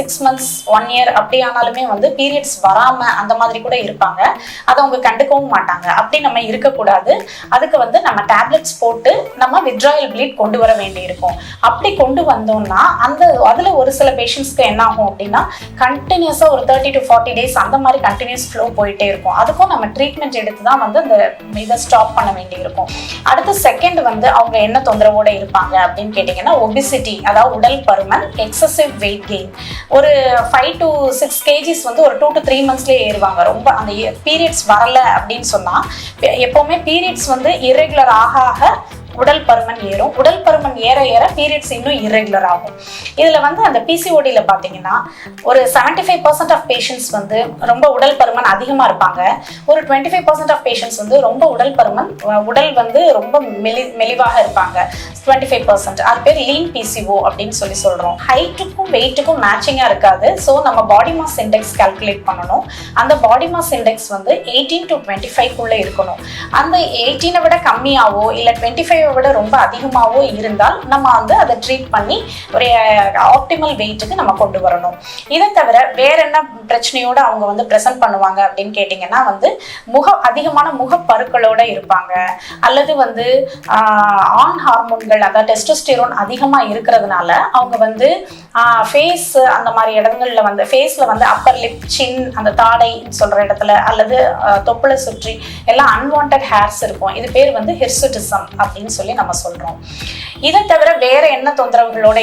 6 months 1 year அப்படி ஆனாலுமே வந்து பீரியட்ஸ் வராம அந்த மாதிரி கூட இருப்பாங்க. அதை அவங்க கண்டுக்கவும் மாட்டாங்க. அப்படி நம்ம இருக்கக்கூடாது. அதுக்கு வந்து நம்ம டேப்லெட்ஸ் போட்டு நம்ம வித்ட்ராயல் ப்ளீட் கொண்டு வர வேண்டி இருக்கும். அப்படி கொண்டு வந்தோம்னா அதுல ஒரு சில பேஷண்ட்ஸ்க்கு என்ன ஆகும் அப்படின்னா கண்டினியூஸா ஒரு 30 to 40 days அந்த மாதிரி கண்டினியூஸ் ஃப்ளோ போயிட்டே இருக்கும். அதுக்கும் நம்ம ட்ரீட்மெண்ட் எடுத்து தான் வந்து அந்த இதை ஸ்டாப் பண்ண வேண்டி இருக்கும். அடுத்து செகண்ட் வந்து அவங்க என்ன தொந்தரவோட இருப்பாங்க அப்படின்னு கேட்டீங்கன்னா ஒபிசிட்டி, அதாவது உடல் பருமன், எக்ஸசிவ் வெயிட் கெயின். ஒரு 5 to 6 kgs வந்து ஒரு 2 to 3 monthsலயே ஏறுவாங்க. ரொம்ப அந்த பீரியட்ஸ் வரல அப்படின்னு சொன்னா எப்பவுமே பீரியட்ஸ் வந்து இரெகுலர் ஆக உடல் பருமன் ஏறும். உடல் பருமன் ஏற ஏற பீரியட்ஸ் இன்னும் இரெகுலர் ஆகும். இதுல வந்து அந்த பிசிஓடியில் பார்த்தீங்கன்னா ஒரு 75% ஆஃப் பேஷண்ட்ஸ் வந்து ரொம்ப உடல் பருமன் அதிகமா இருப்பாங்க. ஒரு 25% ஆஃப் பேஷண்ட்ஸ் வந்து ரொம்ப உடல் பருமன் உடல் வந்து ரொம்ப மெலிவாக இருப்பாங்க. 25% அது பேர் லீன் பிசிஓ அப்படின்னு சொல்றோம். ஹைட்டுக்கும் வெயிட்டுக்கும் மேட்சிங்கா இருக்காது. ஸோ நம்ம பாடி மாஸ் இண்டெக்ஸ் கால்குலேட் பண்ணணும். அந்த பாடி மாஸ் இண்டெக்ஸ் வந்து 18 to 25 இருக்கணும். அந்த 18 விட கம்மியாவோ இல்லை 25 விட ரொம்ப அதிகமாகவோ இருந்தால் நம்ம வந்து அதை ட்ரீட் பண்ணி ஒரு ஆப்டிமல் வெயிட்டுக்கு நம்ம கொண்டு வரணும். இதை தவிர வேற என்ன பிரச்சனையோட அவங்க வந்து ப்ரெசென்ட் பண்ணுவாங்க அப்படின்னு கேட்டிங்கன்னா வந்து அதிகமான முகப்பருக்களோட இருப்பாங்க. அல்லது வந்து ஆண் ஹார்மோன்கள் அதாவது டெஸ்டோஸ்டெரோன் அதிகமாக இருக்கிறதுனால அவங்க வந்து ஃபேஸ் அந்த மாதிரி இடங்கள்ல வந்து ஃபேஸ்ல வந்து அப்பர் லிப், சின், அந்த தாடை சொல்ற இடத்துல அல்லது தொப்புளை சுற்றி எல்லாம் அன்வான்ட் ஹேர்ஸ் இருக்கும். இது பேர் வந்து ஹிர்சுட்டிசம் அப்படின்னு சொல்லி நம்ம சொல்றோம். இதை தவிர வேற என்ன தொந்தரவுகளோட